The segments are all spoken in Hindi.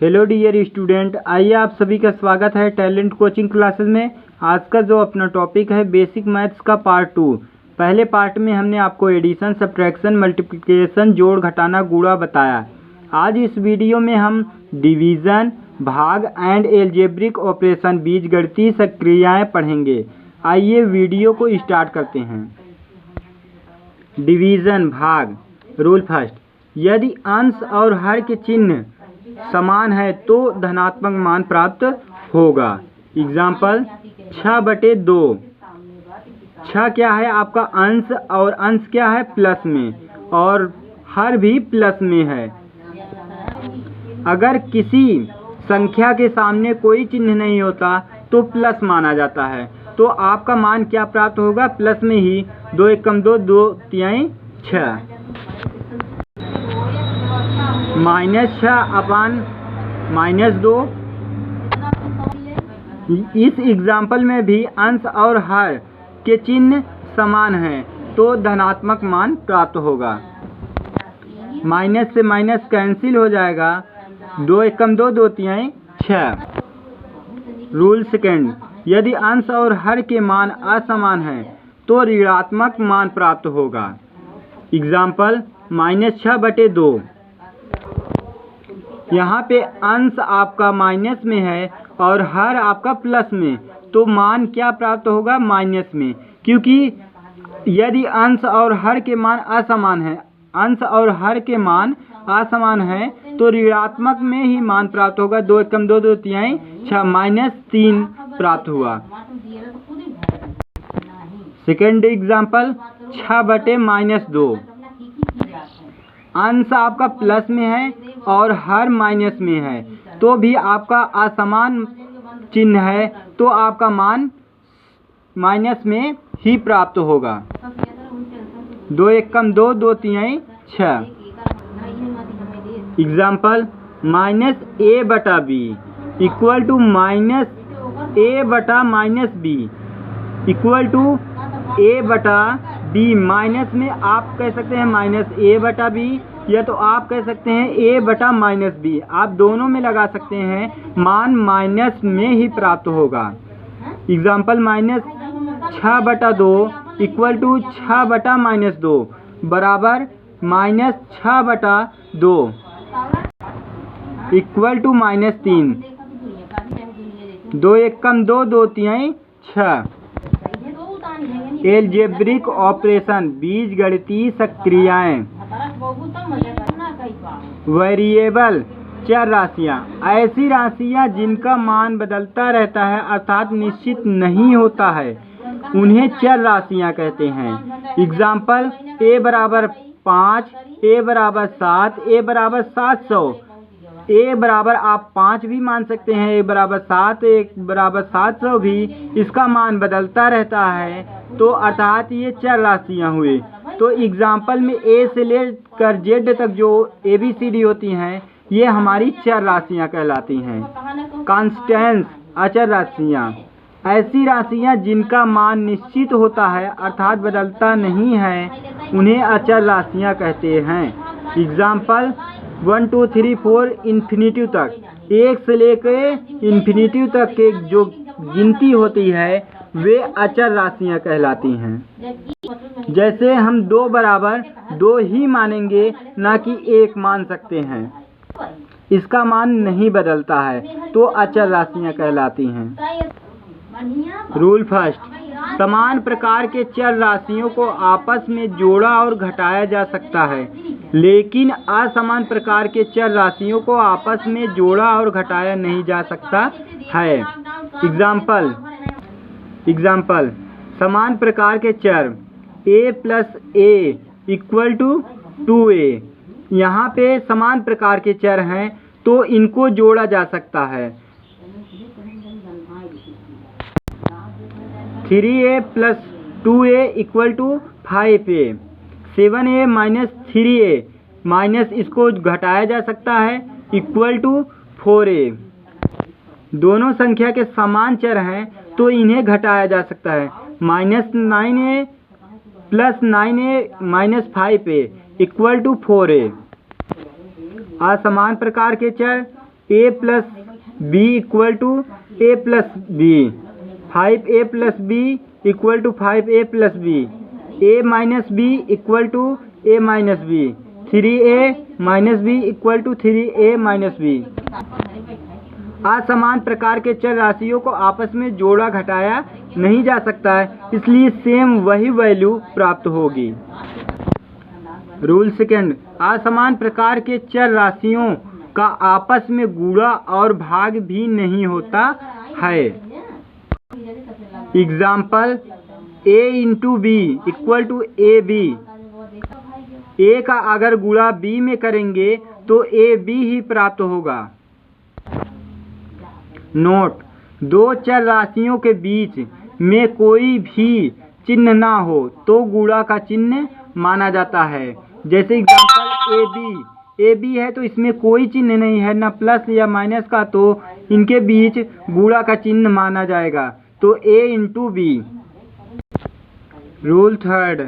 हेलो डियर स्टूडेंट, आइए आप सभी का स्वागत है टैलेंट कोचिंग क्लासेस में। आज का जो अपना टॉपिक है बेसिक मैथ्स का पार्ट 2। पहले पार्ट में हमने आपको एडिशन, सब्ट्रैक्शन, मल्टीप्लिकेशन, जोड़ घटाना, गुणा बताया। आज इस वीडियो में हम डिवीज़न, भाग एंड एल्जेब्रिक ऑपरेशन, बीजगणितीय क्रियाएं पढ़ेंगे। आइए वीडियो को स्टार्ट करते हैं। डिवीज़न, भाग। रूल फर्स्ट, यदि अंश और हर के चिन्ह समान है तो धनात्मक मान प्राप्त होगा। एग्जाम्पल 6/2। 6 क्या है आपका अंश, और अंश क्या है प्लस में, और हर भी प्लस में है। अगर किसी संख्या के सामने कोई चिन्ह नहीं होता तो प्लस माना जाता है। तो आपका मान क्या प्राप्त होगा, प्लस में ही। 2 एकम 2, 2 तिहाई 6, -6/-2। इस एग्जाम्पल में भी अंश और हर के चिन्ह समान हैं तो धनात्मक मान प्राप्त होगा। माइनस से माइनस कैंसिल हो जाएगा। 2 एकम 2, 2 तिहाई 6। रूल सेकेंड, यदि अंश और हर के मान असमान हैं तो ऋणात्मक मान प्राप्त होगा। एग्जाम्पल -6/2। यहाँ पे अंश आपका माइनस में है और हर आपका प्लस में, तो मान क्या प्राप्त होगा, माइनस में। क्योंकि यदि अंश और हर के मान असमान है, अंश और हर के मान असमान है तो ऋणात्मक में ही मान प्राप्त होगा। 2 एकम 2, 2 तिहाई 6, -3 प्राप्त हुआ। Second example 6/-2। अंश आपका प्लस में है और हर माइनस में है, तो भी आपका असमान चिन्ह है तो आपका मान माइनस में ही प्राप्त होगा। 2 एकम 2, 2 तिहाई 6। Example -a/b equal to -a/-b equal to a/b। Minus में आप कह सकते हैं -a/b, या तो आप कह सकते हैं a/-b। आप दोनों में लगा सकते हैं, मान माइनस में ही प्राप्त होगा। एग्जाम्पल -6/2 इक्वल टू 6/-2 बराबर -6/2 इक्वल टू -3। 2 एकम 2, 2 तिहाई 6। एल्जेब्रिक ऑपरेशन, बीजगणितीय क्रियाएं। वेरिएबल, चर राशियां, ऐसी राशियां जिनका मान बदलता रहता है अर्थात निश्चित नहीं होता है, उन्हें चर राशियां कहते हैं। Example a/5, a/7, a/700। a आप 5 भी मान सकते हैं, a/7, a/700 भी। इसका मान बदलता रहता है तो अर्थात ये चर राशियां हुए। तो एग्जाम्पल में a से लेकर z तक जो ABCD होती हैं ये हमारी चर राशियां कहलाती हैं। कांस्टेंट्स, अचर राशियां, ऐसी राशियां जिनका मान निश्चित होता है अर्थात बदलता नहीं है, उन्हें अचर राशियां कहते हैं। एग्जाम्पल 1 2 3 4 इन्फिनिटी तक, 1 से लेकर इन्फिनिटी तक के जो गिनती होती है वे अचर राशियां कहलाती हैं। जैसे हम 2 बराबर 2 ही मानेंगे, ना कि 1 मान सकते हैं। इसका मान नहीं बदलता है तो अचर राशियां कहलाती हैं। रूल फर्स्ट, समान प्रकार के चर राशियों को आपस में जोड़ा और घटाया जा सकता है, लेकिन असमान प्रकार के चर राशियों को आपस में जोड़ा और घटाया नहीं जा सकता है। एग्जाम्पल समान प्रकार के चर a+a इक्वल टू 2a। यहाँ पे समान प्रकार के चर हैं तो इनको जोड़ा जा सकता है। 3a + 2a equal to 5a। 7a - 3a minus इसको घटाया जा सकता है इक्वल टू 4a। दोनों संख्या के समान चर हैं तो इन्हें घटाया जा सकता है। -9a + 9a - 5a equal to 4a। असमान प्रकार के चर A plus B equal to A plus B, 5a plus B equal to 5a plus B, A minus B equal to A minus B, 3a minus B equal to 3a minus B. असमान प्रकार के चर राशियों को आपस में जोड़ा घटाया नहीं जा सकता है, इसलिए सेम वही वैल्यू प्राप्त होगी। रूल सेकंड, असमान प्रकार के चर राशियों का आपस में गुणा और भाग भी नहीं होता है। Example, a into B equal to A B. ए का अगर गुणा b में करेंगे तो ए बी ही प्राप्त होगा। नोट, दो चर राशियों के बीच में कोई भी चिन्ह ना हो तो गुणा का चिन्ह माना जाता है। जैसे एग्जाम्पल ए बी है तो इसमें कोई चिन्ह नहीं है, ना प्लस या माइनस का, तो इनके बीच गुणा का चिन्ह माना जाएगा, तो a into B. Rule third,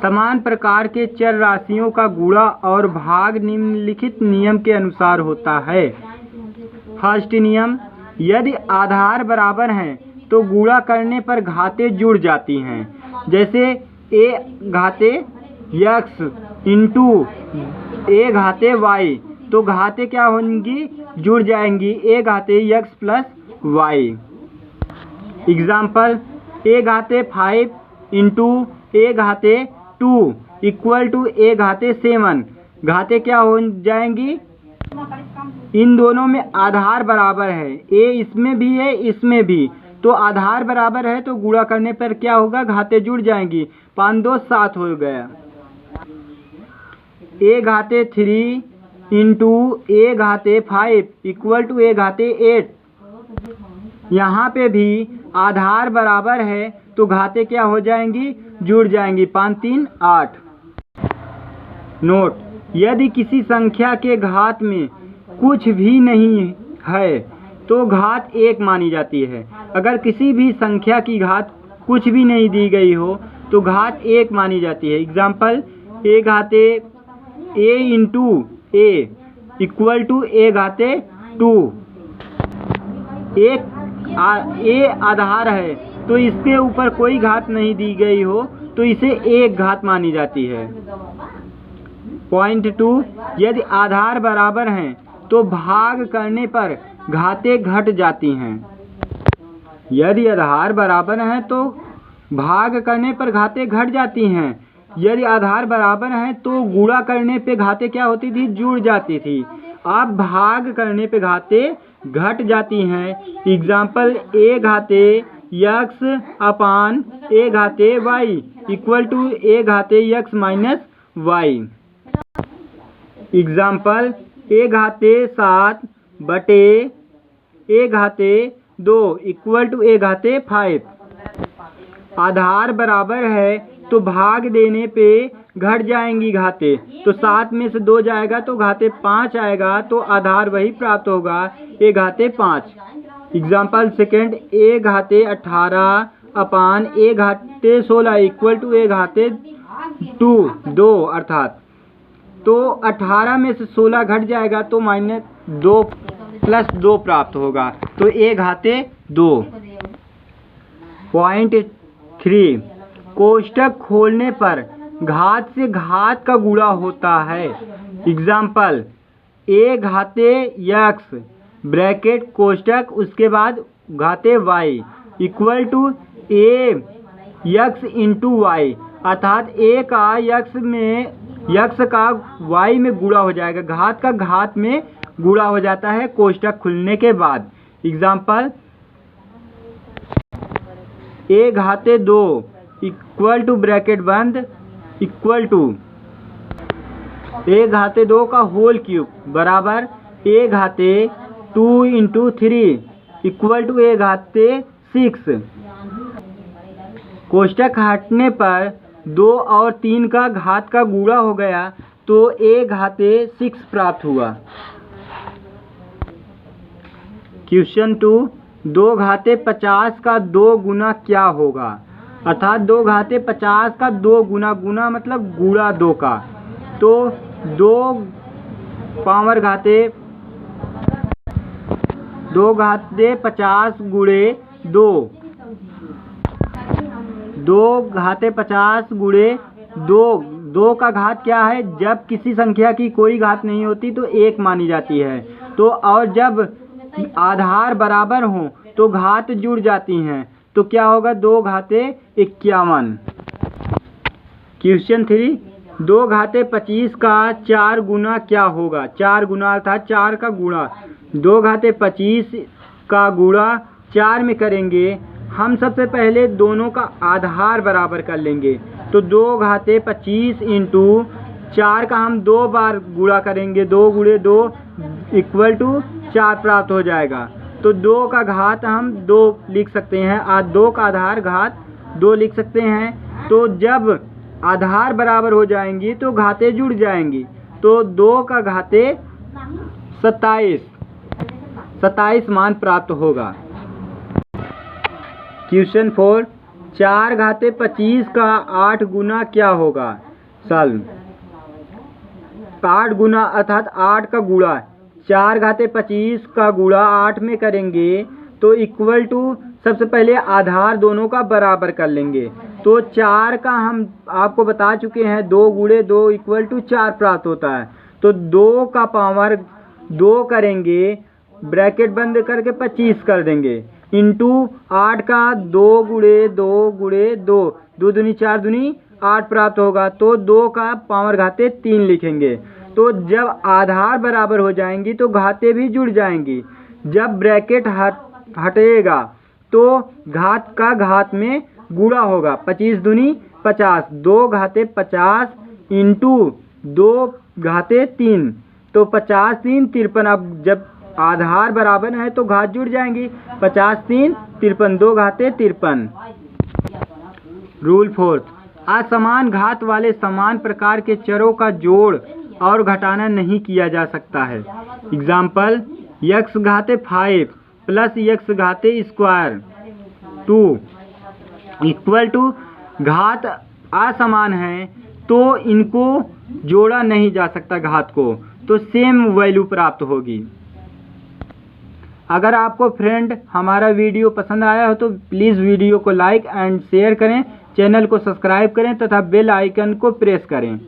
समान प्रकार के चर राशियों का गुणा और भाग निम्नलिखित नियम के अनुसार होता है। फर्स्ट नियम, यदि आधार बराबर हैं तो गुणा करने पर घातें जुड़ जाती हैं। जैसे a घाते x इंटू a घाते y, तो घातें क्या होंगी, जुड़ जाएंगी, a घाते x plus y। Example, a घाते 5 इंटू a घाते 2 इक्वल टू a घाते 7, घातें क्या हो जाएंगी, इन दोनों में आधार बराबर है, a इसमें भी है इसमें भी, तो आधार बराबर है तो गुणा करने पर क्या होगा, घातें जुड़ जाएंगी, 5 2 7 हो गया। a घाते 3 इंटू a घाते 5 इक्वल टू a घाते 8, यहाँ पे भी आधार बराबर है तो घातें क्या हो जाएंगी, जुड़ जाएंगी, 5 3 8। नोट, यदि किसी संख्या के घात में कुछ भी नहीं है तो घात 1 मानी जाती है। अगर किसी भी संख्या की घात कुछ भी नहीं दी गई हो तो घात 1 मानी जाती है। एग्जाम्पल, a घाते a into a equal to a घाते 2, a आधार है तो इसके ऊपर कोई घात नहीं दी गई हो तो इसे 1 घात मानी जाती है। पॉइंट 2, यदि आधार बराबर हैं तो भाग करने पर घातें घट जाती हैं। यदि आधार बराबर हैं तो भाग करने पर घातें घट जाती हैं। यदि आधार बराबर हैं तो गुणा करने पे घातें क्या होती थी, जुड़ जाती थी। अब भाग करने पे घातें घट जाती हैं। एग्जाम्पल, a घाते x अपान a घाते y इक्वल टू a घाते x minus y। Example, a घाते 7 बटे a घाते 2 इक्वल टू a घाते 5। आधार बराबर है तो भाग देने पे घट जाएंगी घातें, तो 7 में से 2 जाएगा तो घाते 5 आएगा, तो आधार वही प्राप्त होगा, a घाते 5। एग्जाम्पल सेकेंड, a घाते 18 अपान a घाते 16 इक्वल टू a घाते 2 अर्थात, तो 18 में से 16 घट जाएगा तो -2 प्लस 2 प्राप्त होगा, तो a घाते 2। पॉइंट 3, कोष्टक खोलने पर घात से घात का गुणा होता है। एग्जाम्पल, a घाते x ब्रैकेट कोष्टक उसके बाद घाते y equal to a x into y, अर्थात a का x का y में गुणा हो जाएगा, घात का घात में गुणा हो जाता है कोष्टक खुलने के बाद। एग्जाम्पल, a घाते 2 इक्वल टू ब्रैकेट बंद इक्वल टू a घाते 2 का होल क्यूब बराबर a घाते 2 इंटू 3 इक्वल टू a घाते 6। कोष्टक हटने पर 2 और 3 का घात का गुणा हो गया तो a घाते 6 प्राप्त हुआ। क्वेश्चन 2, 2 घाते 50 का 2 गुना क्या होगा, अर्थात 2 घाते 50 का 2 गुना मतलब गुणा 2 का, तो 2 पावर घाते 2 घाते 50 गुणे 2, 2 घाते 50 गुणे 2। 2 का घात क्या है? जब किसी संख्या की कोई घात नहीं होती तो 1 मानी जाती है। तो और जब आधार बराबर हो तो घात जुड़ जाती हैं, तो क्या होगा? 2 घाते 51। क्वेश्चन 3, 2 घाते 25 का 4 गुना क्या होगा? 4 गुना अर्थात 4 का गुणा। 2 घाते 25 का गुणा 4 में करेंगे। हम सबसे पहले दोनों का आधार बराबर कर लेंगे। तो 2 घाते 25 इंटू 4 का हम 2 बार गुणा करेंगे। 2 गुणे 2 इक्वल टू 4 प्राप्त हो जाएगा। तो 2 का घात हम 2 लिख सकते हैं। 2 का आधार घात 2 लिख सकते हैं। तो जब आधार बराबर हो जाएंगी तो घाते जुड़ जाएंगी। तो 2 का घाते 27 मान प्राप्त होगा। क्वेश्चन 4, 4 घाते 25 का 8 गुना क्या होगा? सॉल्व। 8 गुना अर्थात 8 का गुणा। 4 घाते 25 का गुणा 8 में करेंगे तो इक्वल टू, सबसे पहले आधार दोनों का बराबर कर लेंगे। तो 4 का हम आपको बता चुके हैं 2 गुणे 2 इक्वल टू 4 प्राप्त होता है। तो 2 का पावर 2 करेंगे, ब्रैकेट बंद करके 25 कर देंगे, इंटू 8 का 2 गुणे 2 गुणे 2, 2 दूनी 4 दूनी 8 प्राप्त होगा। तो 2 का पावर घाते 3 लिखेंगे। तो जब आधार बराबर हो जाएंगी तो घाते भी जुड़ जाएंगी। जब ब्रैकेट हटेगा तो घात का घात में गुणा होगा। 25 दूनी 50, 2 घाते 50 इंटू 2 घाते 3, तो 50 3 53। अब जब आधार बराबर है तो घात जुड़ जाएंगी। 50 3 53, 2 घाते 53। रूल 4, असमान घात वाले समान प्रकार के चरों का जोड़ और घटाना नहीं किया जा सकता है। एग्जाम्पल, x घाते 5 प्लस x घाते स्क्वायर 2 इक्वल टू, घात असमान है तो इनको जोड़ा नहीं जा सकता घात को, तो सेम वैल्यू प्राप्त होगी। अगर आपको फ्रेंड हमारा वीडियो पसंद आया हो तो प्लीज़ वीडियो को लाइक एंड शेयर करें, चैनल को सब्सक्राइब करें तथा बेल आइकन को प्रेस करें।